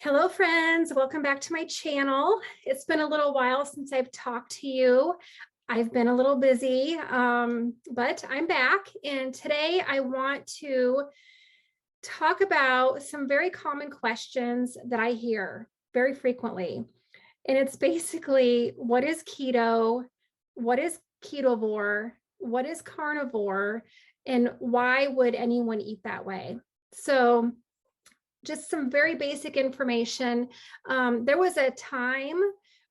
Hello, friends. Welcome back to my channel. It's been a little while since I've talked to you. I've been a little busy, but I'm back. And today I want to talk about some very common questions that I hear very frequently. And it's basically, what is keto? What is ketovore? What is carnivore? And why would anyone eat that way? So just some very basic information. There was a time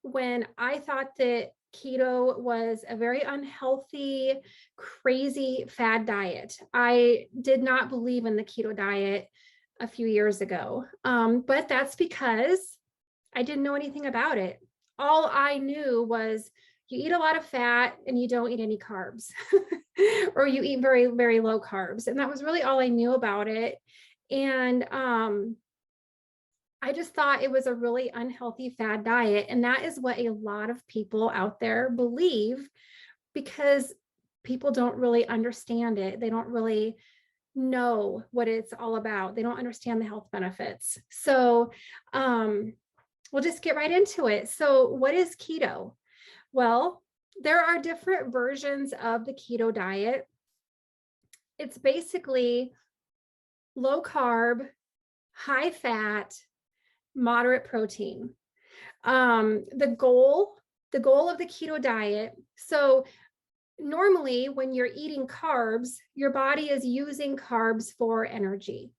when I thought that keto was a very unhealthy, crazy fad diet. I did not believe in the keto diet a few years ago, but that's because I didn't know anything about it. All I knew was you eat a lot of fat and you don't eat any carbs, or you eat very, very low carbs. And that was really all I knew about it. And I just thought it was a really unhealthy fad diet. And that is what a lot of people out there believe because people don't really understand it. They don't really know what it's all about. They don't understand the health benefits. So we'll just get right into it. So what is keto? Well, there are different versions of the keto diet. It's basically low carb, high fat, moderate protein. The goal of the keto diet. So normally when you're eating carbs, your body is using carbs for energy.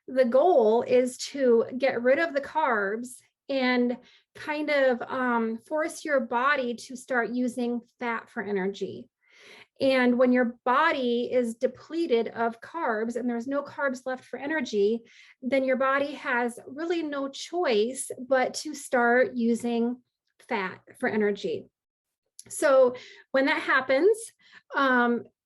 The goal is to get rid of the carbs and kind of force your body to start using fat for energy. And when your body is depleted of carbs and there's no carbs left for energy, then your body has really no choice but to start using fat for energy. So when that happens,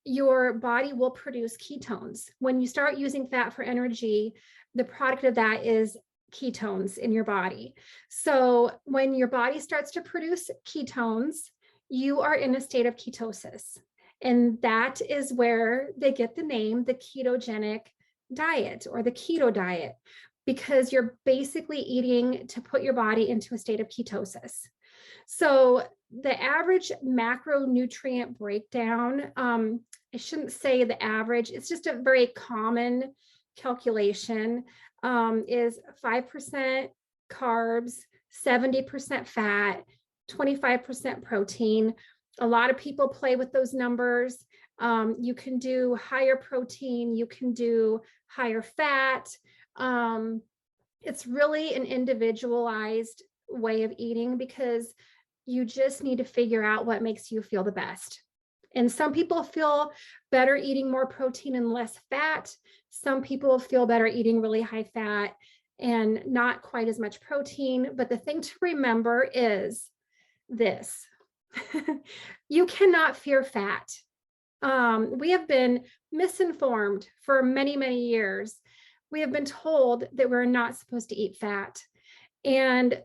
your body will produce ketones. When you start using fat for energy, the product of that is ketones in your body. So when your body starts to produce ketones, you are in a state of ketosis. And that is where they get the name, the ketogenic diet or the keto diet, because you're basically eating to put your body into a state of ketosis. So the average macronutrient breakdown, I shouldn't say the average, it's just a very common calculation, is 5% carbs, 70% fat, 25% protein. A lot of people play with those numbers. You can do higher protein, you can do higher fat. It's really an individualized way of eating because you just need to figure out what makes you feel the best. And some people feel better eating more protein and less fat. Some people feel better eating really high fat and not quite as much protein. But the thing to remember is this. You cannot fear fat. We have been misinformed for many, many years. We have been told that we're not supposed to eat fat. And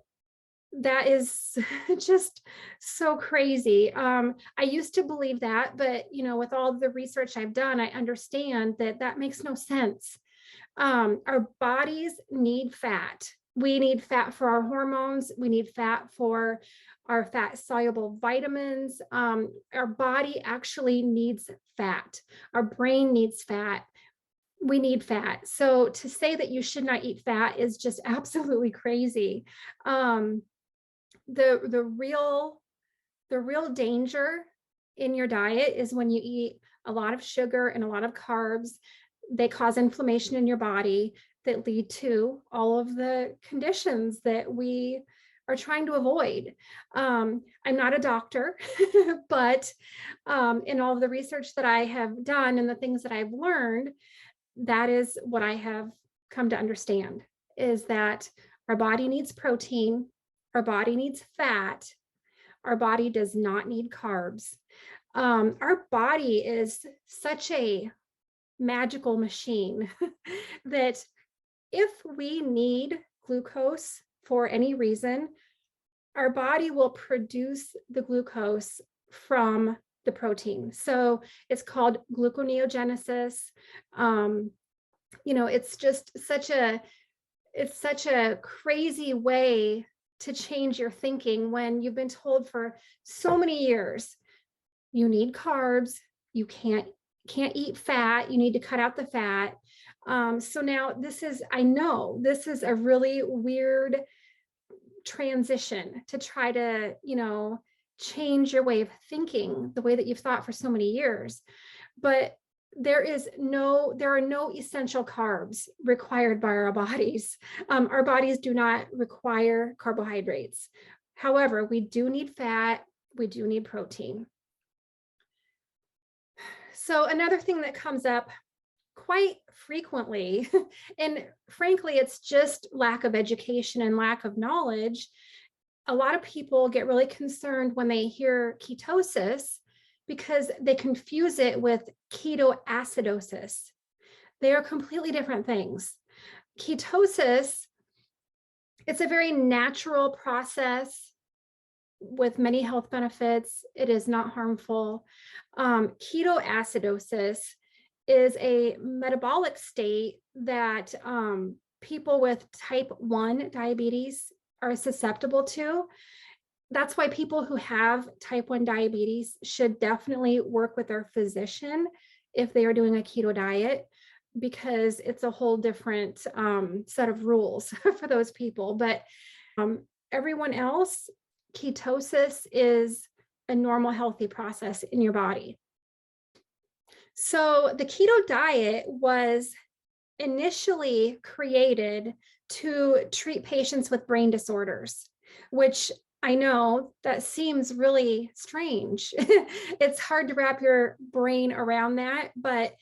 that is just so crazy. I used to believe that, but with all the research I've done, I understand that that makes no sense. Our bodies need fat. We need fat for our hormones. We need fat for our fat soluble vitamins. Our body actually needs fat. Our brain needs fat. We need fat. So to say that you should not eat fat is just absolutely crazy. The real danger in your diet is when you eat a lot of sugar and a lot of carbs. They cause inflammation in your body that lead to all of the conditions that we are trying to avoid. I'm not a doctor, but in all of the research that I have done and the things that I've learned, that is what I have come to understand, is that our body needs protein, our body needs fat, our body does not need carbs. Our body is such a magical machine that if we need glucose for any reason, our body will produce the glucose from the protein. So it's called gluconeogenesis. It's just such a it's such a crazy way to change your thinking when you've been told for so many years, you need carbs, you can't eat fat, you need to cut out the fat. So now I know this is a really weird transition to try to, change your way of thinking, the way that you've thought for so many years. But there are no essential carbs required by our bodies. Our bodies do not require carbohydrates. However, we do need fat, we do need protein. So another thing that comes up quite frequently, and frankly, it's just lack of education and lack of knowledge. A lot of people get really concerned when they hear ketosis because they confuse it with ketoacidosis. They are completely different things. Ketosis, it's a very natural process with many health benefits. It is not harmful. Ketoacidosis is a metabolic state that people with type 1 diabetes are susceptible to. That's why people who have type 1 diabetes should definitely work with their physician if they are doing a keto diet, because it's a whole different set of rules for those people. But everyone else, ketosis is a normal, healthy process in your body. So the keto diet was initially created to treat patients with brain disorders, which I know that seems really strange. It's hard to wrap your brain around that, but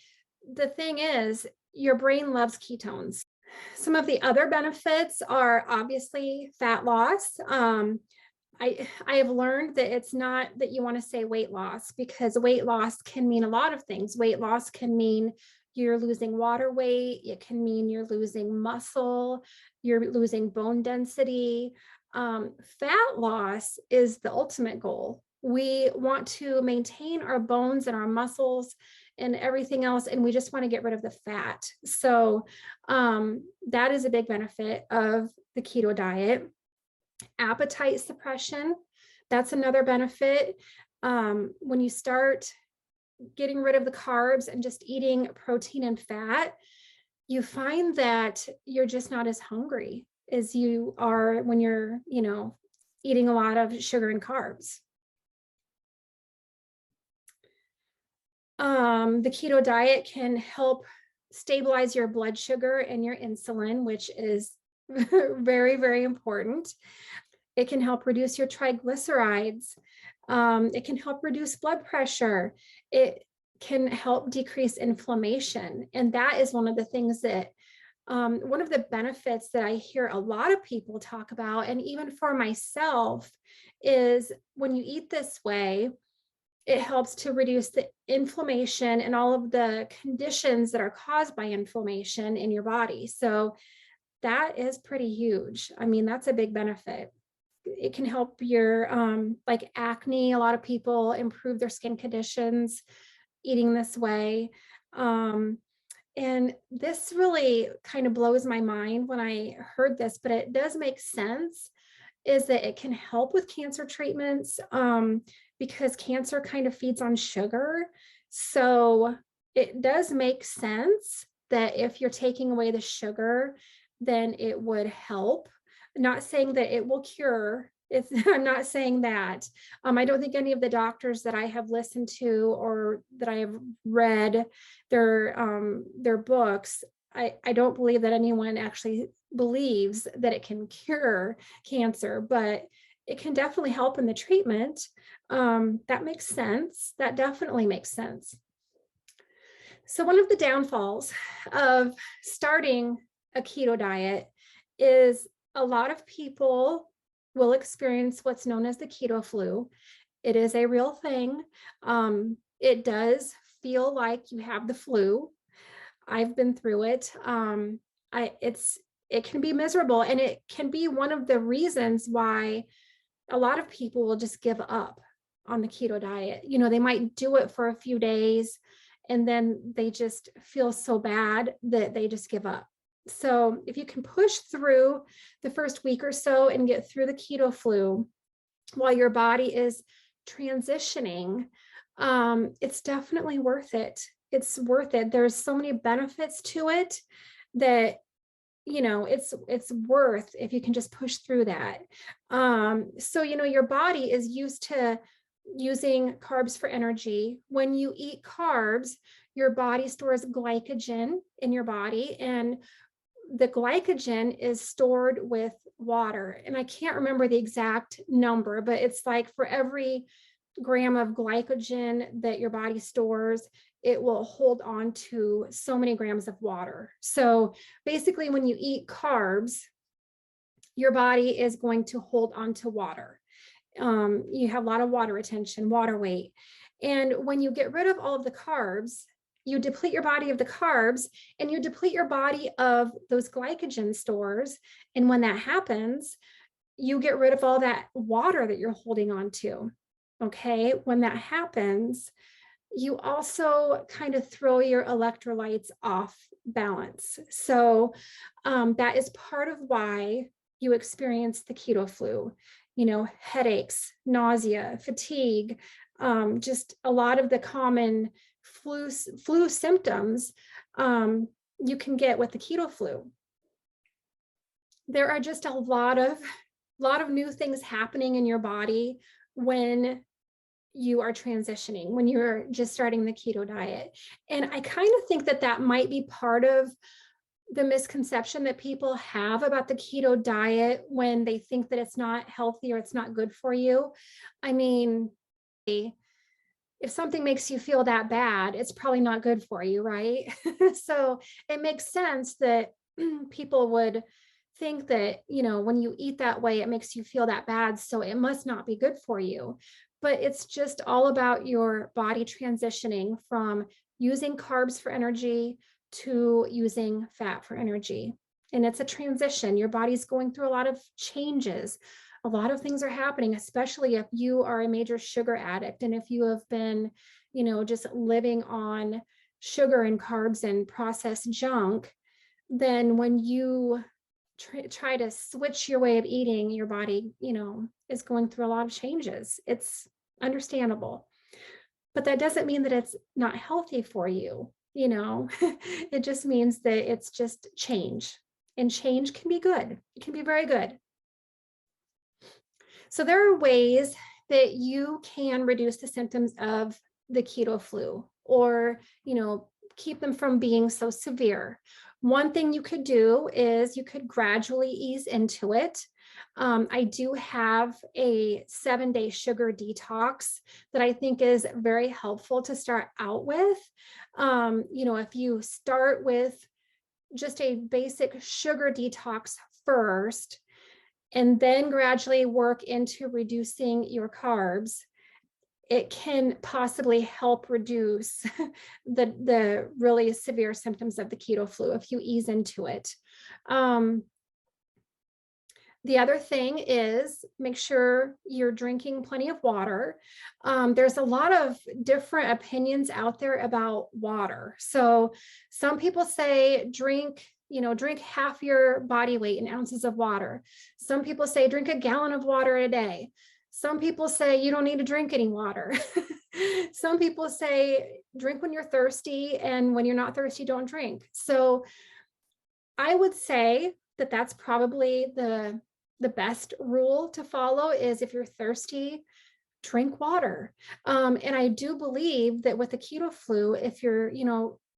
the thing is, your brain loves ketones. Some of the other benefits are obviously fat loss. I have learned that it's not that you want to say weight loss, because weight loss can mean a lot of things. Weight loss can mean you're losing water weight. It can mean you're losing muscle, you're losing bone density. Fat loss is the ultimate goal. We want to maintain our bones and our muscles and everything else, and we just want to get rid of the fat. So that is a big benefit of the keto diet. Appetite suppression, that's another benefit. When you start getting rid of the carbs and just eating protein and fat, you find that you're just not as hungry as you are when you're, eating a lot of sugar and carbs. The keto diet can help stabilize your blood sugar and your insulin, which is very, very important. It can help reduce your triglycerides. It can help reduce blood pressure. It can help decrease inflammation. And that is one of the things that, one of the benefits that I hear a lot of people talk about, and even for myself, is when you eat this way, it helps to reduce the inflammation and all of the conditions that are caused by inflammation in your body. So that is pretty huge. I mean, that's a big benefit. It can help your like acne. A lot of people improve their skin conditions eating this way. And this really kind of blows my mind when I heard this, but it does make sense, is that it can help with cancer treatments, because cancer kind of feeds on sugar. So it does make sense that if you're taking away the sugar, then it would help. Not saying that it will cure. I'm not saying that. I don't think any of the doctors that I have listened to or that I have read their books, I don't believe that anyone actually believes that it can cure cancer, but it can definitely help in the treatment. That makes sense. That definitely makes sense. So one of the downfalls of starting a keto diet is a lot of people will experience what's known as the keto flu. It is a real thing. It does feel like you have the flu. I've been through it. It can be miserable, and it can be one of the reasons why a lot of people will just give up on the keto diet. They might do it for a few days and then they just feel so bad that they just give up. So if you can push through the first week or so and get through the keto flu while your body is transitioning, it's definitely worth it. It's worth it. There's so many benefits to it that, it's worth if you can just push through that. So, your body is used to using carbs for energy. When you eat carbs, your body stores glycogen in your body, and the glycogen is stored with water. And I can't remember the exact number, but it's like for every gram of glycogen that your body stores, it will hold on to so many grams of water. So basically, when you eat carbs, your body is going to hold on to water. You have a lot of water retention, water weight. And when you get rid of all of the carbs, you deplete your body of the carbs and you deplete your body of those glycogen stores. And when that happens, you get rid of all that water that you're holding on to. Okay. When that happens, you also kind of throw your electrolytes off balance. So that is part of why you experience the keto flu, headaches, nausea, fatigue, just a lot of the common flu symptoms you can get with the keto flu. There are just a lot of new things happening in your body when you are transitioning, when you're just starting the keto diet. And I kind of think that might be part of the misconception that people have about the keto diet when they think that it's not healthy or it's not good for you. I mean, if something makes you feel that bad, it's probably not good for you, right? So it makes sense that people would think that, when you eat that way, it makes you feel that bad. So it must not be good for you. But it's just all about your body transitioning from using carbs for energy to using fat for energy. And it's a transition. Your body's going through a lot of changes. A lot of things are happening, especially if you are a major sugar addict and if you have been, just living on sugar and carbs and processed junk. Then when you try to switch your way of eating, your body, is going through a lot of changes. It's understandable. But that doesn't mean that it's not healthy for you, It just means that it's just change. And change can be good. It can be very good. So there are ways that you can reduce the symptoms of the keto flu or, keep them from being so severe. One thing you could do is you could gradually ease into it. I do have a 7-day sugar detox that I think is very helpful to start out with. If you start with just a basic sugar detox first, and then gradually work into reducing your carbs, it can possibly help reduce the really severe symptoms of the keto flu if you ease into it. The other thing is make sure you're drinking plenty of water. There's a lot of different opinions out there about water. So some people say drink half your body weight in ounces of water. Some people say drink a gallon of water a day. Some people say you don't need to drink any water. Some people say drink when you're thirsty, and when you're not thirsty, don't drink. So I would say that that's probably the best rule to follow is if you're thirsty, drink water. And I do believe that with the keto flu, if you're,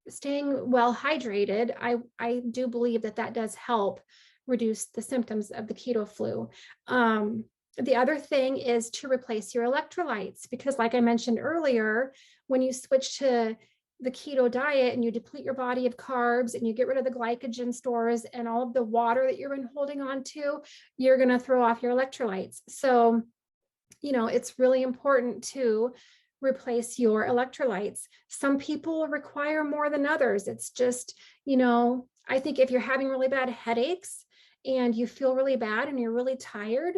staying well hydrated, I do believe that does help reduce the symptoms of the keto flu. The other thing is to replace your electrolytes, because like I mentioned earlier, when you switch to the keto diet and you deplete your body of carbs and you get rid of the glycogen stores and all of the water that you've been holding on to, you're going to throw off your electrolytes. So, it's really important to replace your electrolytes. Some people require more than others. It's just, I think if you're having really bad headaches and you feel really bad and you're really tired,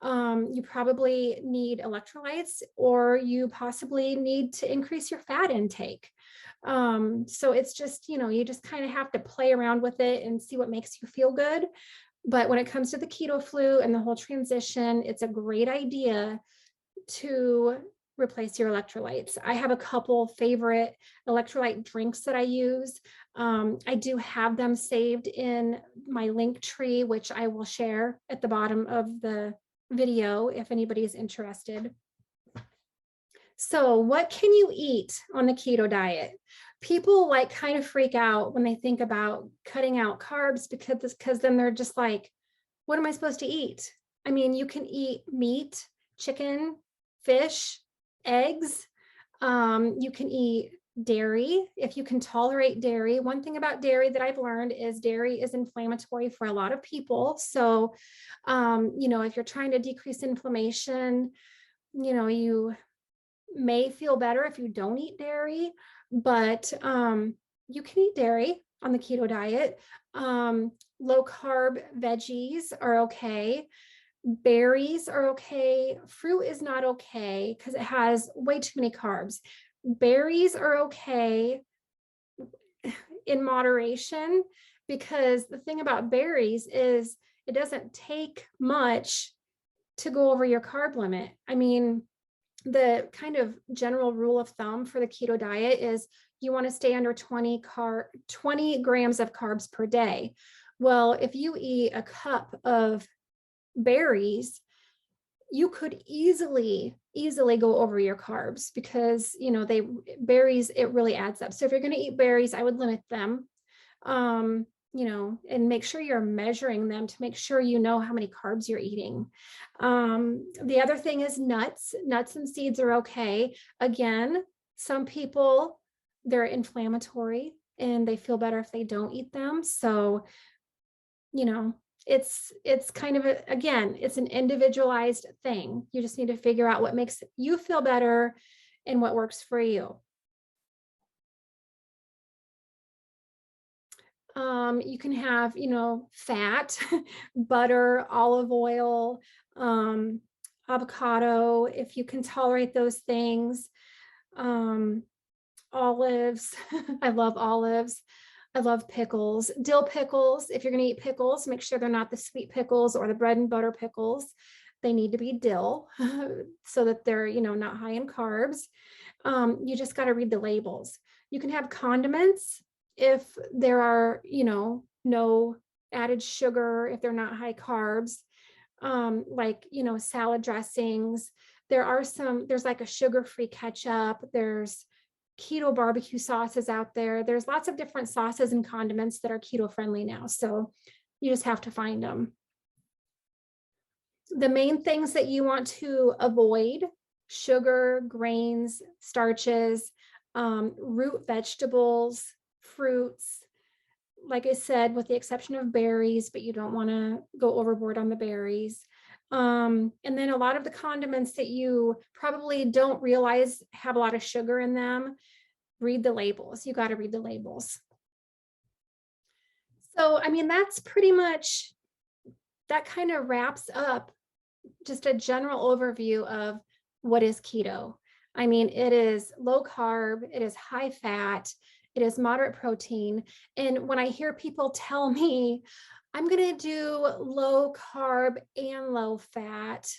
You probably need electrolytes, or you possibly need to increase your fat intake. So it's just, you just kind of have to play around with it and see what makes you feel good. But when it comes to the keto flu and the whole transition, it's a great idea to replace your electrolytes. I have a couple favorite electrolyte drinks that I use. I do have them saved in my link tree, which I will share at the bottom of the video if anybody's interested. So what can you eat on the keto diet? People like kind of freak out when they think about cutting out carbs because then they're just like, what am I supposed to eat? I mean, you can eat meat, chicken, fish, eggs. You can eat dairy if you can tolerate dairy. One thing about dairy that I've learned is dairy is inflammatory for a lot of people. So, if you're trying to decrease inflammation, you may feel better if you don't eat dairy, but you can eat dairy on the keto diet. Low carb veggies are okay. Berries are okay. Fruit is not okay because it has way too many carbs. Berries are okay in moderation, because the thing about berries is it doesn't take much to go over your carb limit. I mean, the kind of general rule of thumb for the keto diet is you want to stay under 20 grams of carbs per day. Well, if you eat a cup of berries, you could easily go over your carbs, because berries, it really adds up. So if you're going to eat berries, I would limit them, and make sure you're measuring them to make sure you know how many carbs you're eating. The other thing is nuts and seeds are okay. Again, some people, they're inflammatory and they feel better if they don't eat them. So, it's kind of again, it's an individualized thing. You just need to figure out what makes you feel better and what works for you. You can have, fat, butter, olive oil, avocado, if you can tolerate those things. Olives. I love olives. I love pickles. Dill pickles. If you're going to eat pickles, make sure they're not the sweet pickles or the bread and butter pickles. They need to be dill so that they're, not high in carbs. You just got to read the labels. You can have condiments if there are, no added sugar, if they're not high carbs, like, salad dressings. There's like a sugar-free ketchup. There's keto barbecue sauces out there. There's lots of different sauces and condiments that are keto friendly now. So you just have to find them. The main things that you want to avoid: sugar, grains, starches, root vegetables, fruits, like I said, with the exception of berries, but you don't want to go overboard on the berries. And then a lot of the condiments that you probably don't realize have a lot of sugar in them, read the labels. You got to read the labels. So, I mean, that's pretty much, that kind of wraps up just a general overview of what is keto. I mean, it is low carb, it is high fat, it is moderate protein. And when I hear people tell me, I'm going to do low carb and low fat,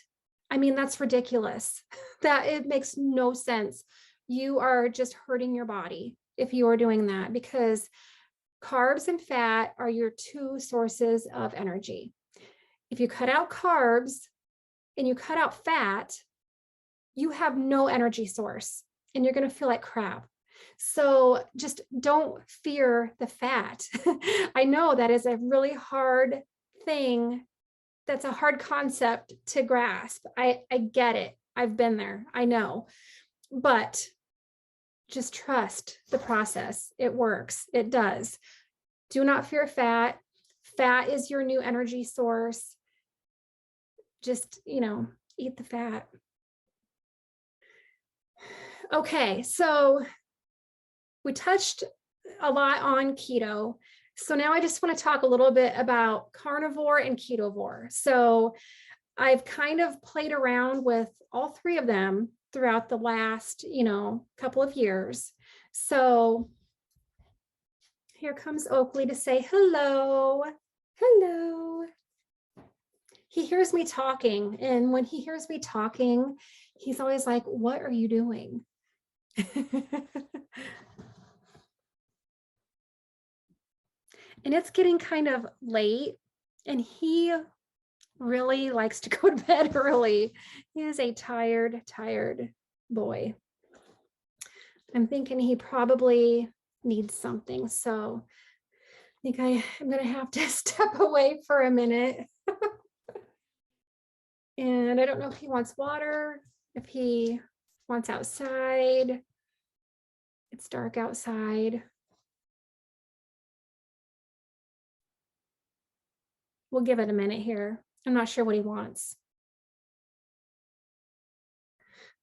I mean, that's ridiculous. That it makes no sense. You are just hurting your body if you are doing that, because carbs and fat are your two sources of energy. If you cut out carbs and you cut out fat, you have no energy source and you're going to feel like crap. So just don't fear the fat. I know that is a really hard thing. That's a hard concept to grasp. I get it. I've been there. I know. But just trust the process. It works. It does. Do not fear fat. Fat is your new energy source. Just, eat the fat. Okay, so we touched a lot on keto. So now I just want to talk a little bit about carnivore and ketovore. So I've kind of played around with all three of them throughout the last, couple of years. So here comes Oakley to say hello. Hello. He hears me talking, and when he hears me talking, he's always like, "What are you doing?" And it's getting kind of late, and he really likes to go to bed early. He is a tired boy. I'm thinking he probably needs something. So I think I'm going to have to step away for a minute. And I don't know if he wants water, if he wants outside. It's dark outside. We'll give it a minute here. I'm not sure what he wants.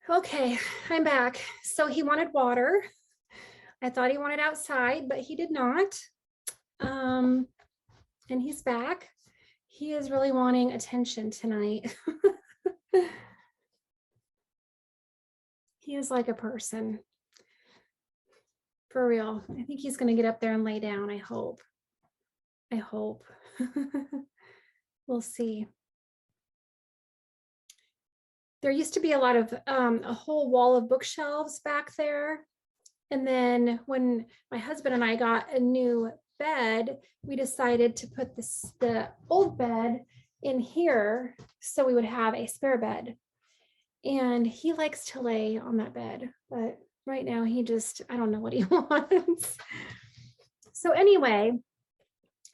Okay, I'm back. So he wanted water. I thought he wanted outside, but he did not. And he's back. He is really wanting attention tonight. He is like a person. For real. I think he's going to get up there and lay down. I hope. We'll see. There used to be a lot of a whole wall of bookshelves back there. And then when my husband and I got a new bed, we decided to put the old bed in here so we would have a spare bed. And he likes to lay on that bed, but right now I don't know what he wants. So anyway,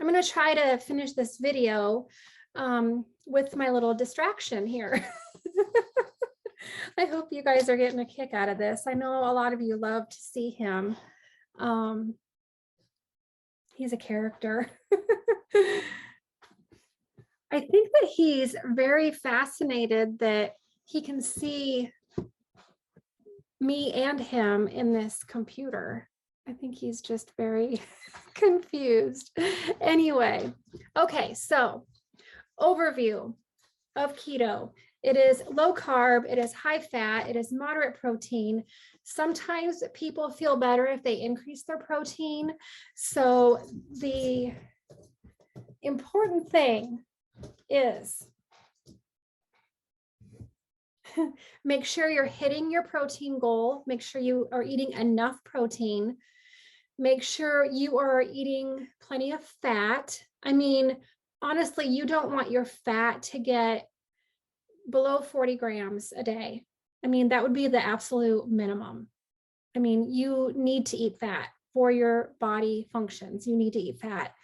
I'm going to try to finish this video with my little distraction here. I hope you guys are getting a kick out of this. I know a lot of you love to see him. He's a character. I think that he's very fascinated that he can see me and him in this computer. I think he's just very confused. Anyway, okay, so overview of keto. It is low carb, it is high fat, it is moderate protein. Sometimes people feel better if they increase their protein. So the important thing is make sure you're hitting your protein goal. Make sure you are eating enough protein. Make sure you are eating plenty of fat. I mean, honestly, you don't want your fat to get below 40 grams a day. I mean, that would be the absolute minimum. I mean, you need to eat fat for your body functions. You need to eat fat.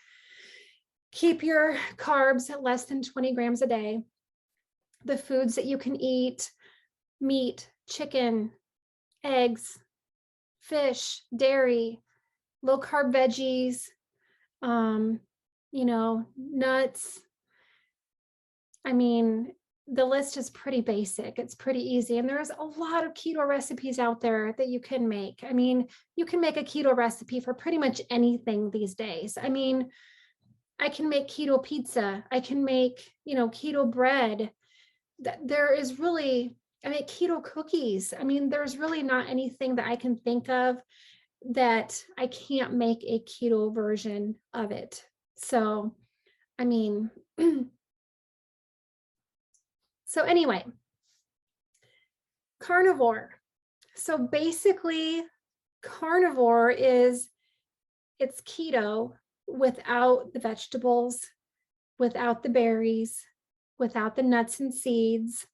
Keep your carbs at less than 20 grams a day. The foods that you can eat: meat, chicken, eggs, fish, dairy, low carb veggies, nuts. I mean, the list is pretty basic. It's pretty easy. And there's a lot of keto recipes out there that you can make. I mean, you can make a keto recipe for pretty much anything these days. I mean, I can make keto pizza. I can make, keto bread. There is really, I make keto cookies. I mean, there's really not anything that I can think of that I can't make a keto version of it. So, I mean, so anyway, carnivore. So basically, carnivore it's keto without the vegetables, without the berries, without the nuts and seeds.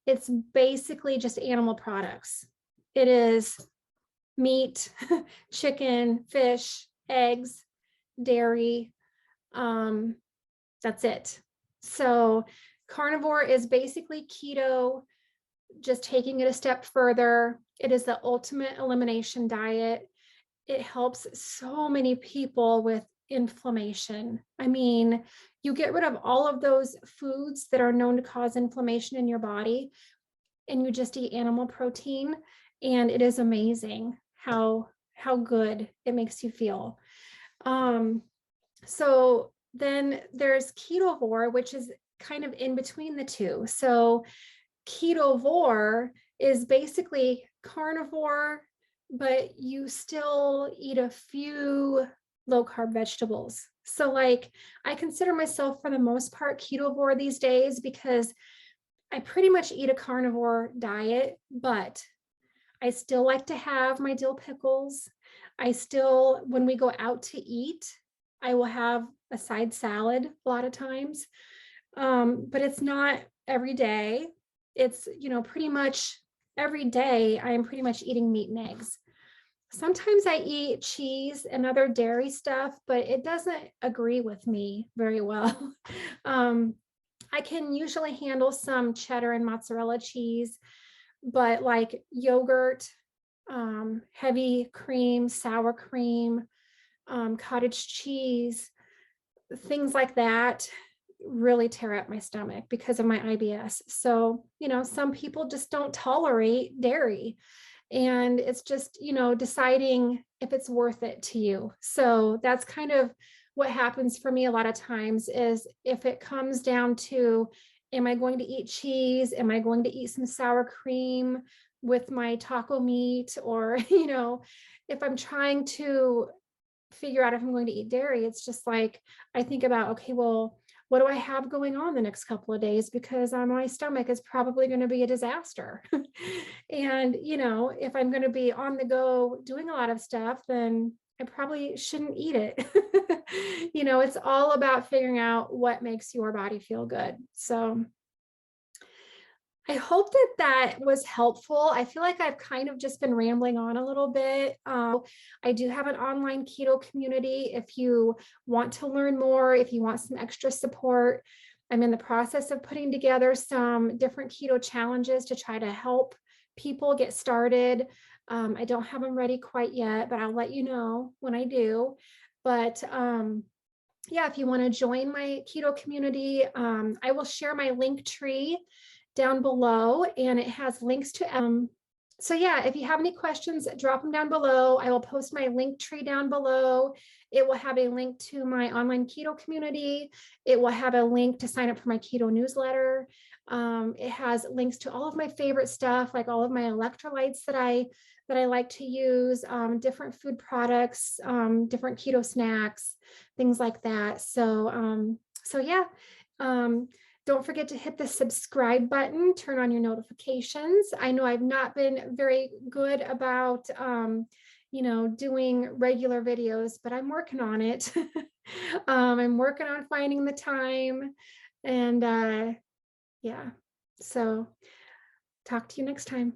It's basically just animal products. It is meat, chicken, fish, eggs, dairy. That's it. So carnivore is basically keto, just taking it a step further. It is the ultimate elimination diet. It helps so many people with inflammation. I mean, you get rid of all of those foods that are known to cause inflammation in your body, and you just eat animal protein, and it is amazing how good it makes you feel. So then there's ketovore, which is kind of in between the two. So ketovore is basically carnivore, but you still eat a few low carb vegetables. So like I consider myself for the most part ketovore these days because I pretty much eat a carnivore diet, but I still like to have my dill pickles. I still, when we go out to eat, I will have a side salad a lot of times. But it's not every day. It's, pretty much every day I am pretty much eating meat and eggs. Sometimes I eat cheese and other dairy stuff, but it doesn't agree with me very well. um, I can usually handle some cheddar and mozzarella cheese, but like yogurt, heavy cream, sour cream, cottage cheese, things like that really tear up my stomach because of my IBS. So, some people just don't tolerate dairy. And it's just, deciding if it's worth it to you. So that's kind of what happens for me a lot of times is if it comes down to, am I going to eat cheese? Am I going to eat some sour cream with my taco meat? Or, if I'm trying to figure out if I'm going to eat dairy, it's just like I think about, okay, well, what do I have going on the next couple of days? Because my stomach is probably going to be a disaster. And, if I'm going to be on the go doing a lot of stuff, then I probably shouldn't eat it. It's all about figuring out what makes your body feel good. So I hope that that was helpful. I feel like I've kind of just been rambling on a little bit. I do have an online keto community. If you want to learn more, if you want some extra support, I'm in the process of putting together some different keto challenges to try to help people get started. I don't have them ready quite yet, but I'll let you know when I do. But yeah, if you want to join my keto community, I will share my link tree down below, and it has links to so yeah, if you have any questions, drop them down below. I will post my link tree down below. It will have a link to my online keto community. It will have a link to sign up for my keto newsletter. It has links to all of my favorite stuff, like all of my electrolytes that I like to use, different food products, different keto snacks, things like that. So yeah. Don't forget to hit the subscribe button, turn on your notifications. I know I've not been very good about, doing regular videos, but I'm working on it. I'm working on finding the time. And yeah, so talk to you next time.